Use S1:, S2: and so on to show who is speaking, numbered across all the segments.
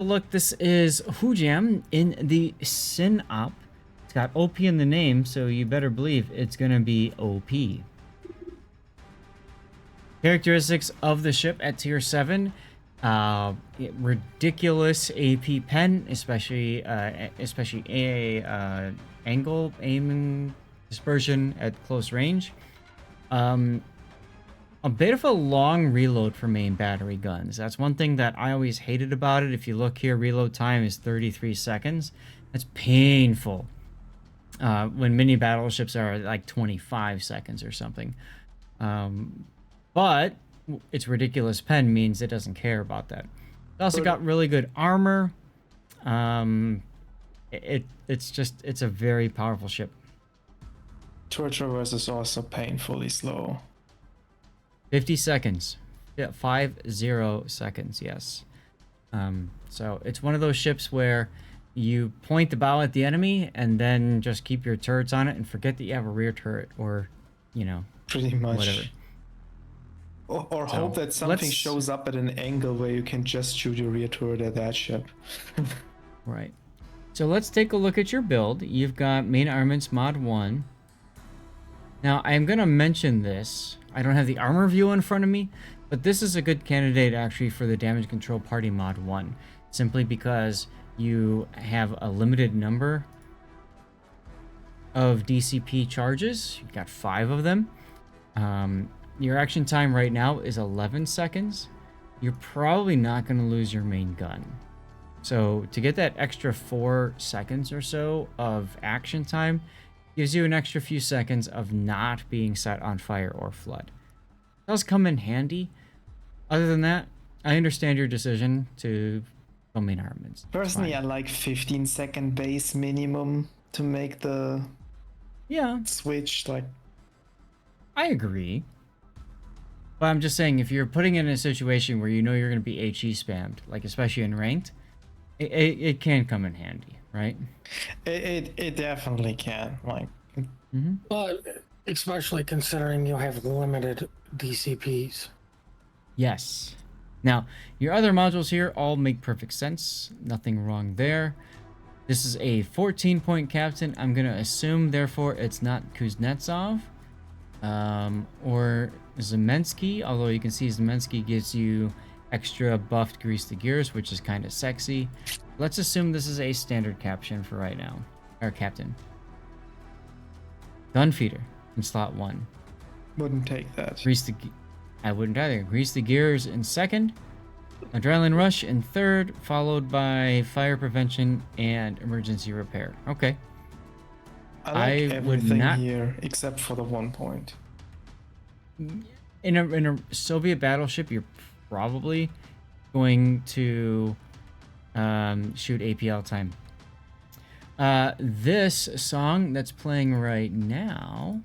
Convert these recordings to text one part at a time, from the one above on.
S1: Look, this is thehujam in the Sinop. It's got OP in the name, so you better believe it's gonna be OP. Characteristics of the ship at tier 7. Ridiculous AP pen, especially angle aiming dispersion at close range. A bit of a long reload for main battery guns. That's one thing that I always hated about it. If you look here, reload time is 33 seconds. That's painful. When mini battleships are like 25 seconds or something. But its ridiculous pen means it doesn't care about that. It's also got really good armor. It's a very powerful ship.
S2: Tour traverse is also painfully slow.
S1: 50 seconds. Yeah, 50 seconds, yes. So it's one of those ships where you point the bow at the enemy and then just keep your turrets on it and forget that you have a rear turret or, you know,
S2: pretty much.
S1: Whatever.
S2: Or so hope that something shows up at an angle where you can just shoot your rear turret at that ship.
S1: Right. So let's take a look at your build. You've got main armaments mod 1. Now, I'm going to mention this. I don't have the armor view in front of me, but this is a good candidate actually for the damage control party mod 1, simply because you have a limited number of DCP charges. You've got 5 of them. Your action time right now is 11 seconds. You're probably not going to lose your main gun. So to get that extra 4 seconds or so of action time, gives you an extra few seconds of not being set on fire or flood. It does come in handy. Other than that, I understand your decision to go main armaments.
S2: Personally, I like 15-second base minimum to make the switch. Like,
S1: I agree. But I'm just saying, if you're putting it in a situation where you know you're going to be HE spammed, like especially in ranked, it can come in handy. Right?
S2: It definitely can. Like,
S3: but especially considering you have limited DCPs.
S1: Yes. Now, your other modules here all make perfect sense. Nothing wrong there. This is a 14-point captain. I'm going to assume, therefore, it's not Kuznetsov or Zemensky, although you can see Zemensky gives you extra buffed grease the gears, which is kind of sexy. Let's assume this is a standard caption for right now. Or captain. Gunfeeder in slot 1.
S2: Wouldn't take that.
S1: I wouldn't either. Grease the gears in second. Adrenaline rush in third, followed by fire prevention and emergency repair. Okay.
S2: I like everything here except for the 1 point.
S1: In a Soviet battleship, you're probably going to shoot APL time. This song that's playing right now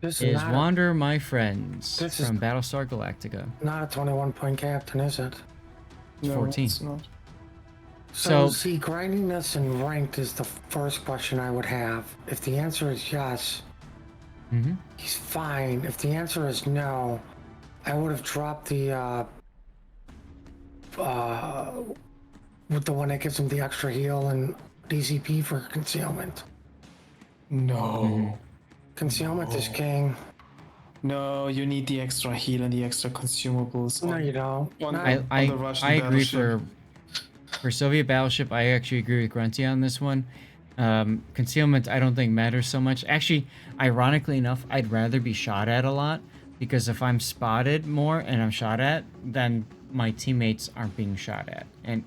S1: is Wander My Friends from Battlestar Galactica.
S3: Not a 21-point captain, is it?
S1: It's 14.
S2: It's not.
S3: So see, grinding this in ranked is the first question I would have. If the answer is yes, he's fine. If the answer is no, I would have dropped the with the one that gives him the extra heal and DCP for concealment.
S2: No.
S3: Concealment is king.
S2: No, you need the extra heal and the extra consumables.
S3: No, you don't.
S1: I agree for Soviet battleship. I actually agree with Grunty on this one. Concealment, I don't think matters so much. Actually, ironically enough, I'd rather be shot at a lot, because if I'm spotted more and I'm shot at, then my teammates aren't being shot at. And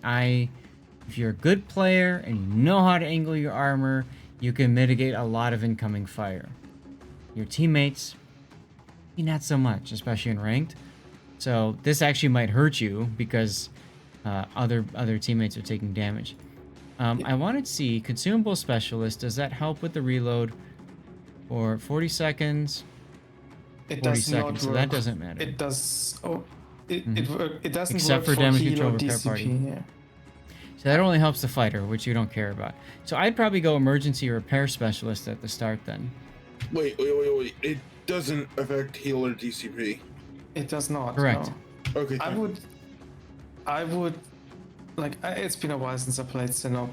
S1: if you're a good player and you know how to angle your armor, you can mitigate a lot of incoming fire. Your teammates, not so much, especially in ranked. So this actually might hurt you because other teammates are taking damage. I wanted to see consumable specialist. Does that help with the reload for 40 seconds?
S2: It does not work.
S1: So that doesn't matter.
S2: It does. Oh, it doesn't
S1: except
S2: work
S1: for damage
S2: heal
S1: control
S2: or
S1: repair
S2: DCP,
S1: party.
S2: yeah.
S1: So that only helps the fighter, which you don't care about. So I'd probably go emergency repair specialist at the start then.
S4: Wait. It doesn't affect heal or DCP.
S2: It does not.
S1: Correct.
S2: No.
S4: Okay.
S2: I would like it's been a while since I played Sinop.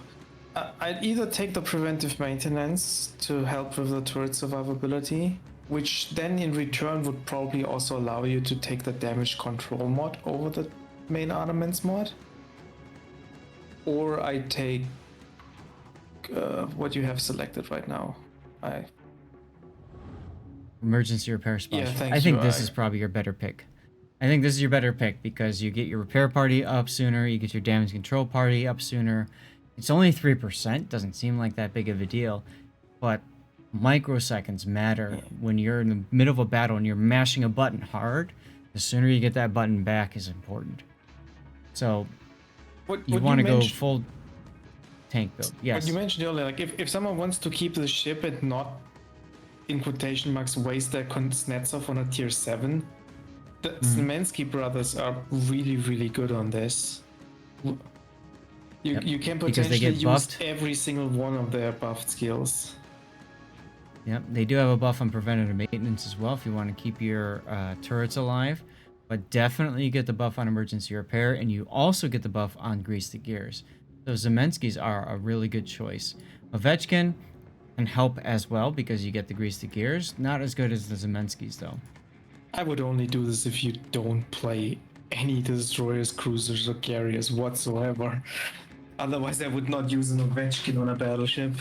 S2: I'd either take the preventive maintenance to help with the turret survivability, which then in return would probably also allow you to take the damage control mod over the main armaments mod, or I take what you have selected right now.
S1: Emergency repair spot.
S2: Yeah, thank
S1: I think
S2: you,
S1: this is probably your better pick. I think this is your better pick because you get your repair party up sooner, you get your damage control party up sooner. It's only 3%, doesn't seem like that big of a deal, but microseconds matter. When you're in the middle of a battle and you're mashing a button hard, the sooner you get that button back is important. So you want to go full tank build. Yes.
S2: What you mentioned earlier, like if someone wants to keep the ship and not, in quotation marks, waste their Kuznetsov on a tier 7, the Znamensky brothers are really, really good on this. You can potentially use every single one of their buffed skills.
S1: Yep, they do have a buff on preventative maintenance as well if you want to keep your turrets alive. But definitely you get the buff on emergency repair, and you also get the buff on grease the gears. So Zemenskys are a really good choice. Ovechkin can help as well because you get the grease the gears. Not as good as the Zemenskys though.
S2: I would only do this if you don't play any destroyers, cruisers, or carriers whatsoever. Otherwise, I would not use an Ovechkin on a battleship.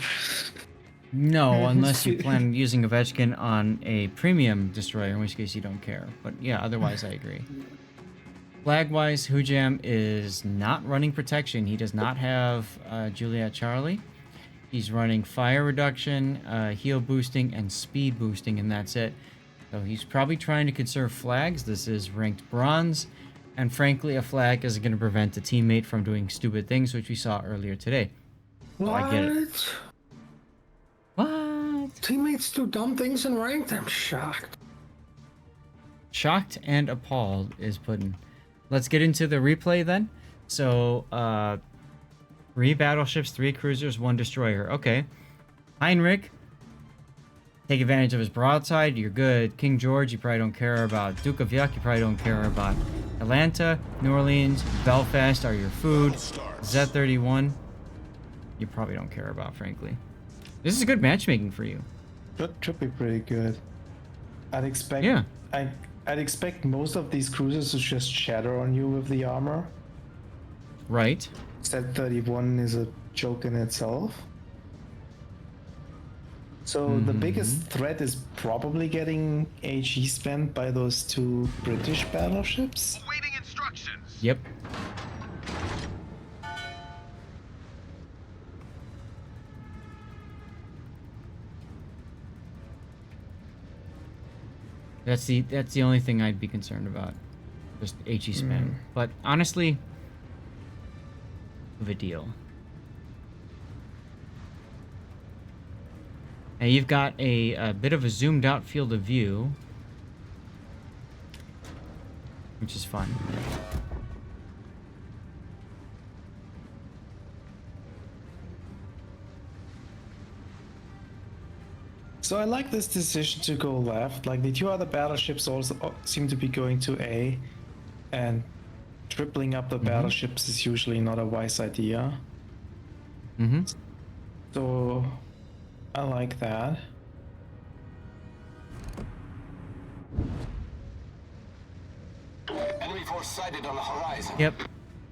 S1: No, unless you plan on using Ovechkin on a premium destroyer, in which case you don't care. But yeah, otherwise I agree. Flag-wise, Hujam is not running protection. He does not have Juliet Charlie. He's running fire reduction, heal boosting, and speed boosting, and that's it. So he's probably trying to conserve flags. This is ranked bronze. And frankly, a flag isn't going to prevent a teammate from doing stupid things, which we saw earlier today.
S3: What?
S1: I get it. What?
S3: Teammates do dumb things in ranked? I'm shocked.
S1: Shocked and appalled is Puddin. Let's get into the replay then. So, 3 battleships, 3 cruisers, 1 destroyer. Okay. Heinrich. Take advantage of his broadside, you're good. King George, you probably don't care about. Duke of Yuck, you probably don't care about. Atlanta, New Orleans, Belfast are your food. Z31, you probably don't care about, frankly. This is good matchmaking for you.
S2: That should be pretty good. I'd expect.
S1: Yeah.
S2: I'd expect most of these cruisers to just shatter on you with the armor.
S1: Right.
S2: Z31 is a joke in itself. So the biggest threat is probably getting HE spammed by those 2 British battleships.
S5: Awaiting instructions.
S1: Yep. That's the only thing I'd be concerned about. Just HE spam. But honestly, of a deal. And you've got a bit of a zoomed out field of view, which is fun.
S2: So I like this decision to go left. Like the 2 other battleships also seem to be going to A, and tripling up the battleships is usually not a wise idea. So I like that.
S5: Enemy force sighted on the horizon.
S1: Yep.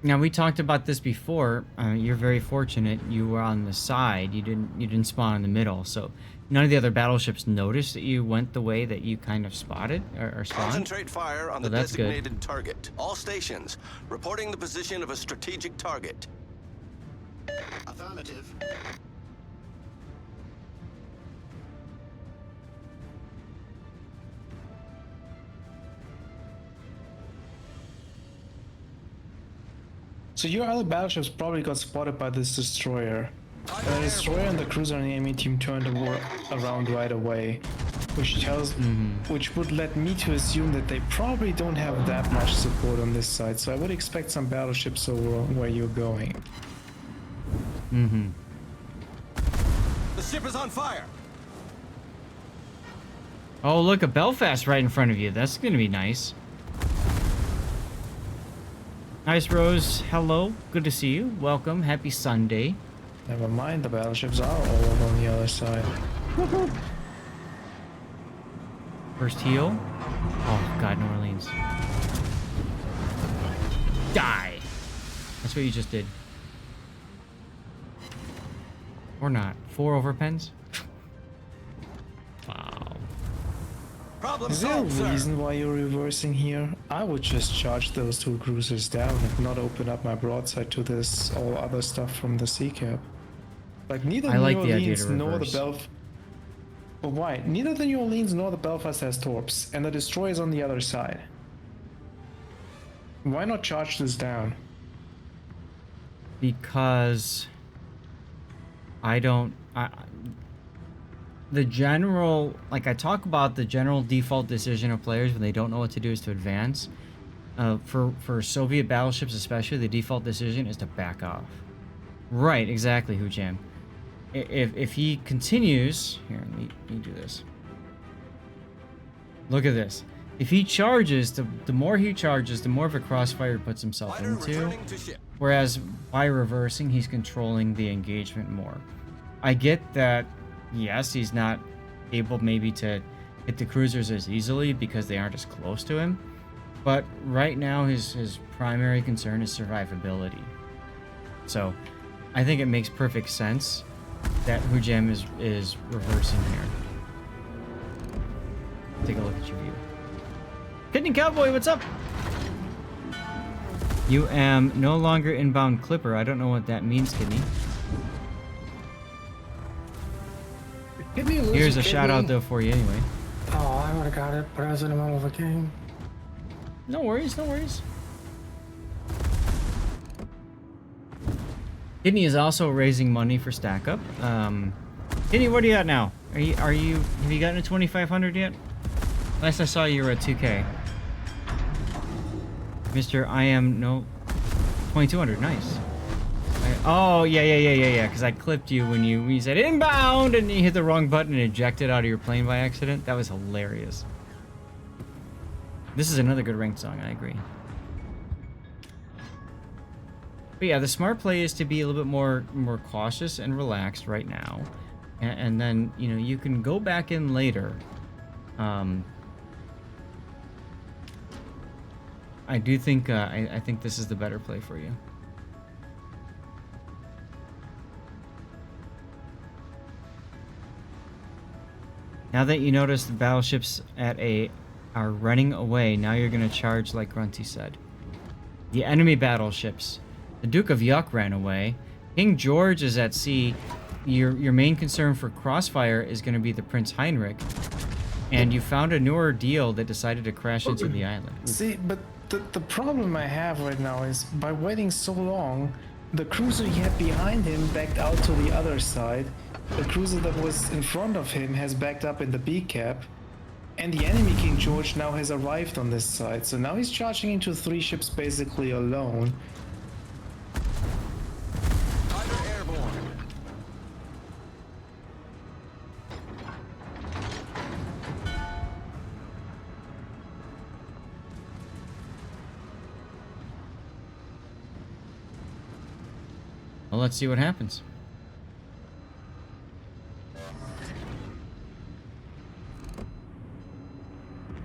S1: Now we talked about this before. You're very fortunate. You were on the side. You didn't spawn in the middle. So none of the other battleships noticed that you went the way that you kind of spotted or spawned.
S5: Concentrate fire on the designated target. All stations reporting the position of a strategic target. Affirmative.
S2: So your other battleships probably got spotted by this destroyer. The destroyer and the cruiser on the enemy team turned around right away, which would let me to assume that they probably don't have that much support on this side. So I would expect some battleships over where you're going.
S5: The ship is on fire.
S1: Oh, look, a Belfast right in front of you. That's gonna be nice. Nice Rose, hello. Good to see you. Welcome. Happy Sunday.
S2: Never mind, the battleships are all over on the other side.
S1: First heal. Oh, God, New Orleans. Die. That's what you just did. Or not. 4 overpens? Wow.
S5: Problem
S2: Is there a
S5: solved, sir.
S2: reason why you're reversing here? I would just charge those 2 cruisers down and not open up my broadside to this all other stuff from the sea cap. Like neither
S1: I like
S2: New
S1: the idea
S2: Orleans
S1: to
S2: nor the
S1: reverse.
S2: Belfast. But why? Neither the New Orleans nor the Belfast has torps, and the destroyer is on the other side. Why not charge this down?
S1: Because the general, like I talk about the general default decision of players when they don't know what to do is to advance. For Soviet battleships especially, the default decision is to back off. Right, exactly, Hujam. If he continues, here, let me do this. Look at this. If he charges, the more he charges, the more of a crossfire he puts himself
S5: Fighter
S1: into.
S5: returning to ship.
S1: Whereas by reversing, he's controlling the engagement more. I get that, yes, he's not able maybe to hit the cruisers as easily because they aren't as close to him. But right now, his primary concern is survivability. So I think it makes perfect sense that Hujam is reversing here. Take a look at your view. Kidney Cowboy, what's up? You am no longer inbound Clipper. I don't know what that means, Kidney. Here's a shout out though for you anyway.
S3: Oh, I would have got it, but I was in the middle of a game.
S1: No worries, no worries. Kidney is also raising money for Stack Up. Kidney, what are you at now? Have you gotten to 2,500 yet? Last I saw you were at 2K. Mr. I am no 2,200. Nice. Oh yeah. Because I clipped you when you said inbound and you hit the wrong button and ejected out of your plane by accident. That was hilarious. This is another good ranked song. I agree. But yeah, the smart play is to be a little bit more cautious and relaxed right now, and then you can go back in later. I do think I think this is the better play for you. Now that you notice the battleships are running away, now you're gonna charge like Grunty said. The enemy battleships. The Duke of Yuck ran away. King George is at sea. Your main concern for Crossfire is going to be the Prince Heinrich. And you found a newer deal that decided to crash into the island.
S2: See, but the problem I have right now is by waiting so long, the cruiser he had behind him backed out to the other side. The cruiser that was in front of him has backed up in the B cap. And the enemy King George now has arrived on this side. So now he's charging into 3 ships basically alone.
S5: Fighter airborne.
S1: Well, let's see what happens.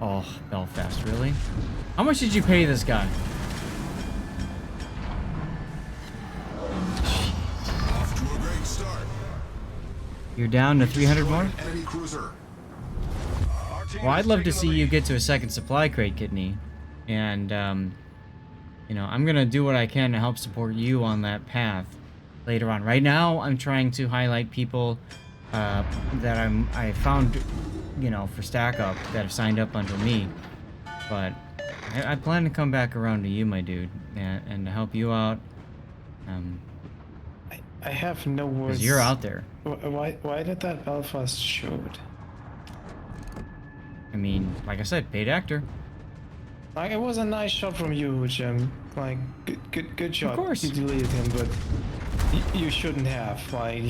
S1: Oh, Belfast, really? How much did you pay this guy?
S6: Off to a great start.
S1: You're down to 300 more?
S6: Enemy cruiser.
S5: Our team
S1: Well, I'd
S5: is
S1: love to
S5: taking the
S1: see you
S5: lead.
S1: get to a second supply crate, Kidney. And, I'm gonna do what I can to help support you on that path later on. Right now, I'm trying to highlight people that I found, for Stack Up that have signed up under me. But I plan to come back around to you, my dude, and to help you out.
S2: I have no words.
S1: 'Cause you're out there.
S2: Why did that Belfast shoot?
S1: I mean, like I said, paid actor.
S2: Like, it was a nice shot from you, Jim. Like, good shot.
S1: Of course.
S2: You deleted him, but you shouldn't have. Like,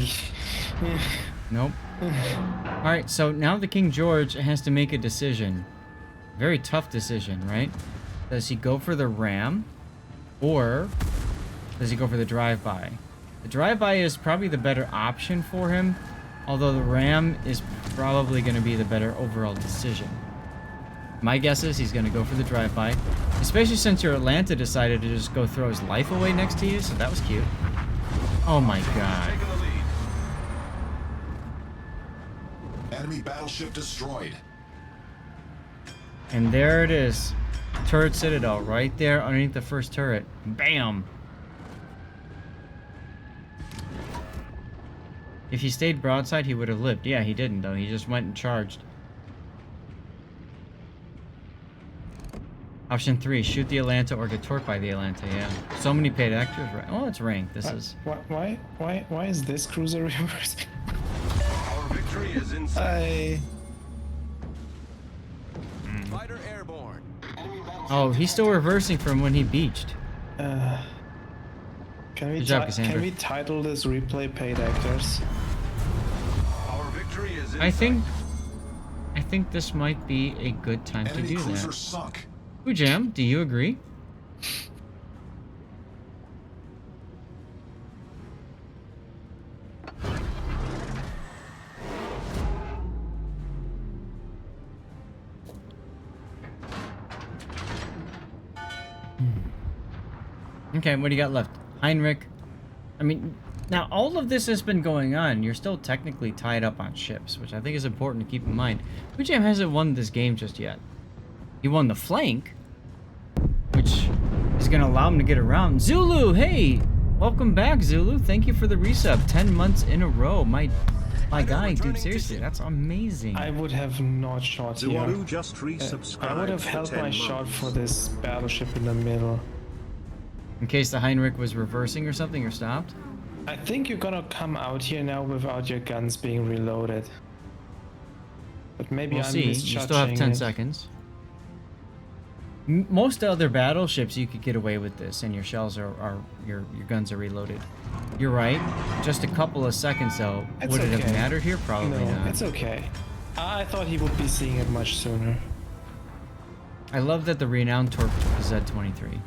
S1: Nope. Alright, so now the King George has to make a decision. Very tough decision, right? Does he go for the ram? Or does he go for the drive-by? The drive-by is probably the better option for him, although the ram is probably going to be the better overall decision. My guess is he's going to go for the drive-by, especially since your Atlanta decided to just go throw his life away next to you, so that was cute. Oh my god.
S5: Taking the lead.
S6: Enemy battleship destroyed.
S1: And there it is. Turret Citadel right there underneath the first turret. Bam! If he stayed broadside, he would have lived. Yeah, he didn't, though. He just went and charged. Option 3, shoot the Atlanta or get torqued by the Atlanta, yeah. So many paid actors, right? Oh, it's ranked. This is...
S2: Why is this cruiser reversing?
S5: Our victory is in sight.
S2: I...
S5: Fighter airborne.
S1: Oh, he's still reversing from when he beached.
S2: Can
S1: Good job, Cassandra.
S2: can we title this replay paid actors?
S5: Our victory is in
S1: I
S5: sight.
S1: think this might be a good time to
S6: Enemy
S1: do
S6: cruiser
S1: that.
S6: sunk.
S1: Hujam, do you agree? Okay, what do you got left? Heinrich. I mean, now all of this has been going on. You're still technically tied up on ships, which I think is important to keep in mind. Hujam hasn't won this game just yet. He won the flank, which is going to allow him to get around. Zulu, hey! Welcome back, Zulu. Thank you for the resub. 10 months in a row. My guy, dude, seriously, that's amazing.
S2: I would have not shot here.
S7: Zuaru just resubscribed
S2: I would have
S7: for
S2: held
S7: 10
S2: my
S7: months.
S2: shot for this battleship in the middle.
S1: In case the Heinrich was reversing or something or stopped.
S2: I think you're gonna come out here now without your guns being reloaded. But maybe
S1: We'll
S2: I'm
S1: see. You still have 10
S2: misjudging it.
S1: seconds. Most other battleships, you could get away with this, and your shells your guns are reloaded. You're right. Just a couple of seconds, though.
S2: It's
S1: Would it have
S2: okay.
S1: mattered here? Probably
S2: No,
S1: not.
S2: it's okay. I thought he would be seeing it much sooner.
S1: I love that the renowned torqued the Z-23.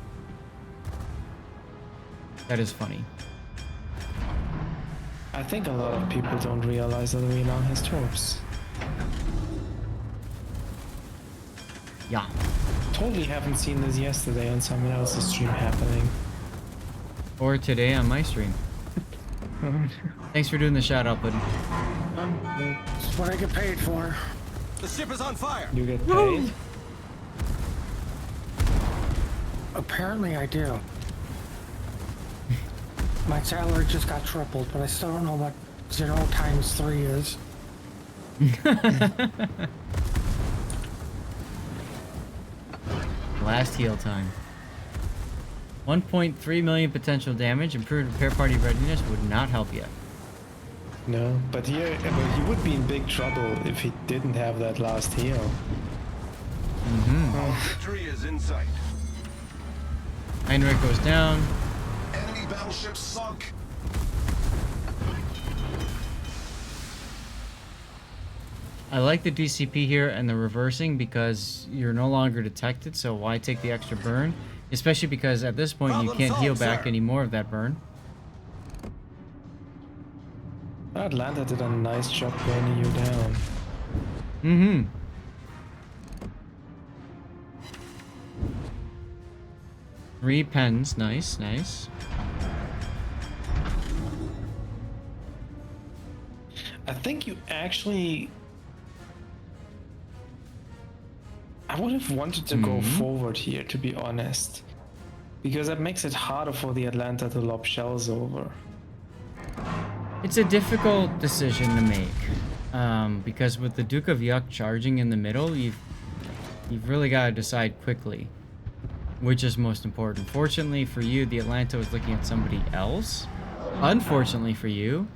S1: That is funny.
S2: I think a lot of people don't realize that the Renown has torps.
S1: Yeah.
S2: Totally haven't seen this yesterday on someone else's stream happening.
S1: Or today on my stream. Thanks for doing the shout out, buddy.
S3: That's what I get paid for.
S5: The ship is on fire.
S2: You get paid?
S3: Apparently I do. My salary just got tripled, but I still don't know what 0 times 3 is.
S1: Last heal time. 1.3 million potential damage. Improved repair party readiness would not help yet.
S2: No, but he would be in big trouble if he didn't have that last heal.
S5: Our victory is in sight.
S1: Heinrich goes down.
S6: Enemy battleship sunk.
S1: I like the DCP here and the reversing because you're no longer detected, so why take the extra burn? Especially because at this point you
S5: Problem
S1: can't heal
S5: solved,
S1: back
S5: sir.
S1: any more of that burn.
S2: Atlanta did a nice job burning you down.
S1: Mm-hmm. Three pens, nice, nice.
S2: I think you actually... I would have wanted to go forward here, to be honest. Because that makes it harder for the Atlanta to lob shells over.
S1: It's a difficult decision to make. Because with the Duke of Yuck charging in the middle, you've really got to decide quickly which is most important. Fortunately for you, the Atlanta was looking at somebody else. Unfortunately for you,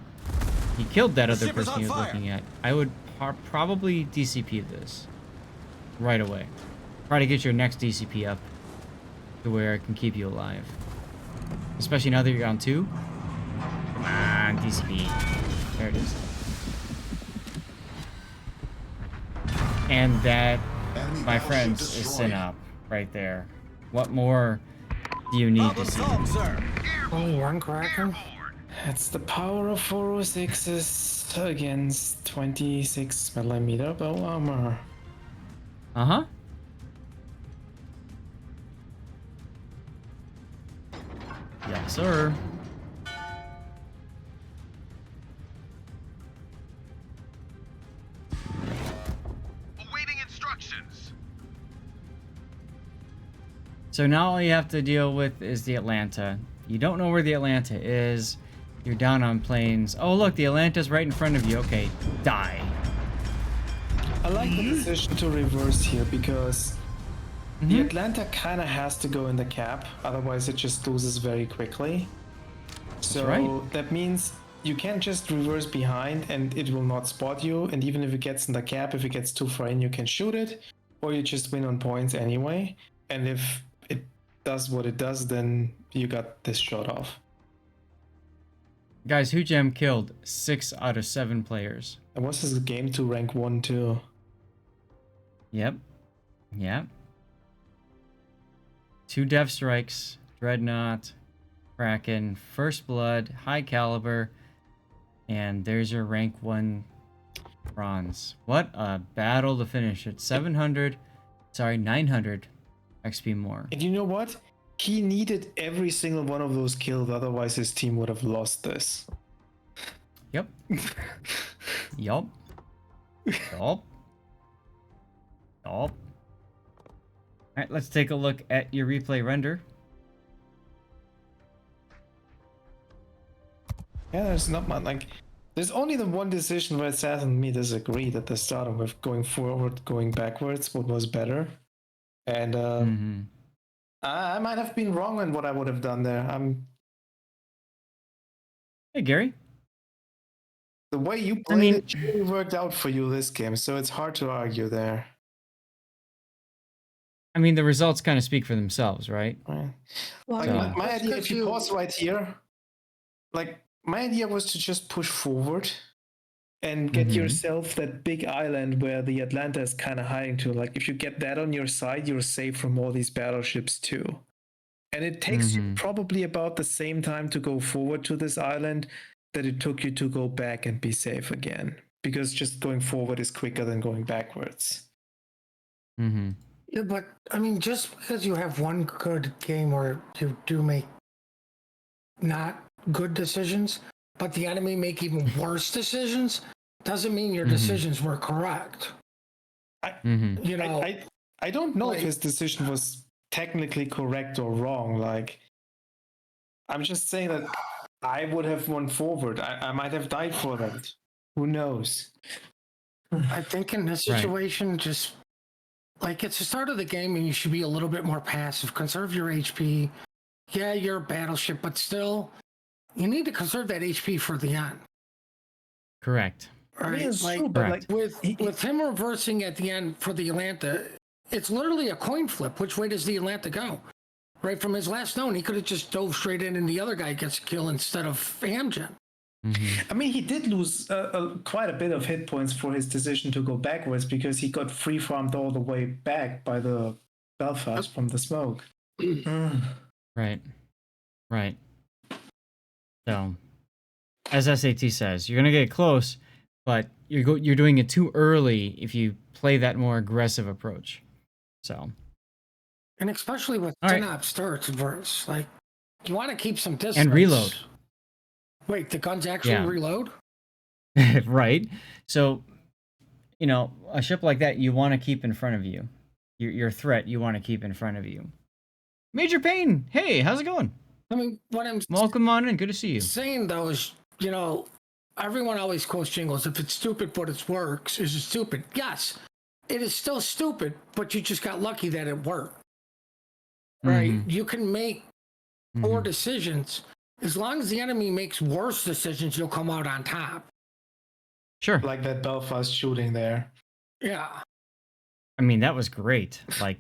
S1: he killed that other
S5: ship is
S1: person
S5: on
S1: he was
S5: fire.
S1: looking at. I would probably DCP this right away. Try to get your next DCP up to where it can keep you alive. Especially now that you're on 2. Come on, DCP. There it is. And that,
S6: Enemy
S1: my
S6: battleship
S1: friends, is
S6: destroyed.
S1: Sinop right there. What more do you need to see?
S3: Only one Kraken?
S2: It's the power of 406s against 26 millimeter bow armor.
S1: Uh-huh. Yes, sir.
S7: Awaiting instructions.
S1: So now all you have to deal with is the Atlanta. You don't know where the Atlanta is. You're down on plains. Oh, look, the Atlanta's right in front of you. Okay, die.
S2: I like the decision to reverse here because the Atlanta kind of has to go in the cap, otherwise it just loses very quickly. So
S1: right.
S2: that means you can't just reverse behind and it will not spot you. And even if it gets in the cap, if it gets too far in, you can shoot it, or you just win on points anyway. And if it does what it does, then you got this shot off.
S1: Guys, thehujam killed 6 out of 7 players.
S2: And what's this game to rank 1 too?
S1: Yep. Yep. 2 Death Strikes, Dreadnought, Kraken, First Blood, High Caliber, and there's your rank 1 bronze. What a battle to finish it. 900 XP more.
S2: And you know what? He needed every single one of those killed, otherwise his team would have lost this.
S1: Yep. Yup. Yup. Yup. Alright, let's take a look at your replay render.
S2: Yeah, there's not much, like, there's only the one decision where Seth and me disagreed at the start with going forward, going backwards, what was better. And I might have been wrong in what I would have done there.
S1: Hey, Gary.
S2: The way you played it really worked out for you this game, so it's hard to argue there.
S1: I mean, the results kind of speak for themselves, right?
S2: Right.
S3: Well,
S2: Like, my idea, if you pause right here, like, my idea was to just push forward and get yourself that big island where the Atlanta is kind of hiding to. Like, if you get that on your side, you're safe from all these battleships too. And it takes you probably about the same time to go forward to this island that it took you to go back and be safe again. Because just going forward is quicker than going backwards.
S3: Yeah, but I mean, just because you have one good game where you do make not good decisions, but the enemy make even worse decisions, doesn't mean your decisions were correct. You know,
S2: I don't know if his decision was technically correct or wrong. Like, I'm just saying that I would have won forward. I might have died for that. Who knows?
S3: I think in this situation, just like it's the start of the game and you should be a little bit more passive. Conserve your HP. Yeah, you're a battleship, but still, you need to conserve that HP for the end.
S1: Correct.
S2: I mean, it's
S3: Like,
S2: true, but like,
S3: with him reversing at the end for the Atlanta, it's literally a coin flip. Which way does the Atlanta go? Right from his last known, he could have just dove straight in and the other guy gets a kill instead of Amgen.
S2: I mean, he did lose quite a bit of hit points for his decision to go backwards because he got free farmed all the way back by the Belfast from the smoke.
S1: Right. Right. So, as SAT says, you're gonna get close, but you're doing it too early if you play that more aggressive approach. So,
S3: And especially with Sinop starts verse, like you want to keep some distance
S1: and reload.
S3: Wait, the guns actually reload?
S1: Right. So, you know, a ship like that you want to keep in front of you. Your threat you want to keep in front of you. Major Payne, hey, how's it going?
S3: I mean, what I'm
S1: welcome on in. Good to see you.
S3: Saying though is, you know, everyone always quotes Jingles. If it's stupid but it works, is it stupid? Yes, it is still stupid, but you just got lucky that it worked. Right? You can make poor decisions. As long as the enemy makes worse decisions, you'll come out on top.
S1: Sure.
S2: Like that Belfast shooting there.
S3: Yeah.
S1: I mean, that was great. Like,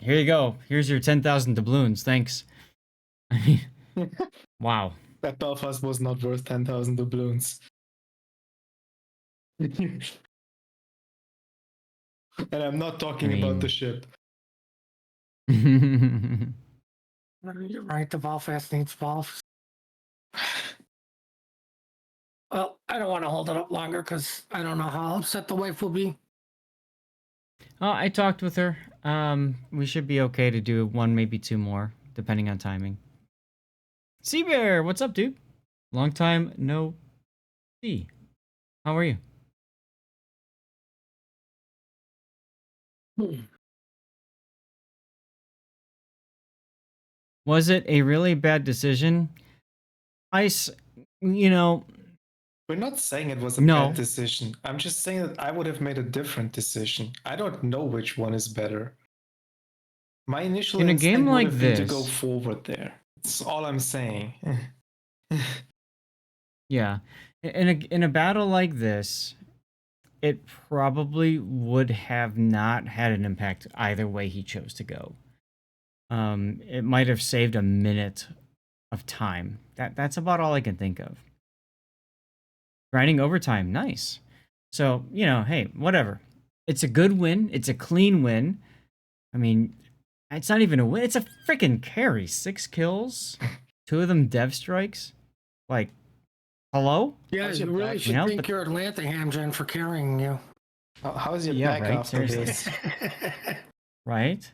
S1: here you go. Here's your 10,000 doubloons. Thanks. I mean, wow.
S2: That Belfast was not worth 10,000 doubloons. And I'm not talking about the ship.
S3: You're right, the Belfast needs balls. Well, I don't want to hold it up longer because I don't know how upset the wife will be.
S1: I talked with her. We should be okay to do one, maybe two more, depending on timing. Seabear, what's up, dude? Long time no see. How are you? Was it a really bad decision? Ice, you know,
S2: We're not saying it was a
S1: No.
S2: bad decision. I'm just saying that I would have made a different decision. I don't know which one is better. My initial
S1: In a
S2: instinct
S1: game
S2: would
S1: like
S2: have been to go
S1: this-
S2: forward there. That's all I'm saying.
S1: yeah. In a battle like this, it probably would have not had an impact either way he chose to go. It might have saved a minute of time. That's about all I can think of. Grinding overtime, nice. So, hey, whatever. It's a good win. It's a clean win. I mean, it's not even a win. It's a freaking carry. 6 kills. 2 of them dev strikes. Like, hello?
S3: Yeah,
S2: How's
S3: you
S2: your
S3: really
S2: back?
S3: should
S1: You know,
S3: thank
S1: but-
S3: your Atlanta Hamgen for carrying you.
S2: How's your
S1: Yeah,
S2: back
S1: right,
S2: after
S1: seriously.
S2: this?
S1: Right?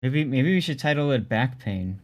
S1: Maybe we should title it Back Pain.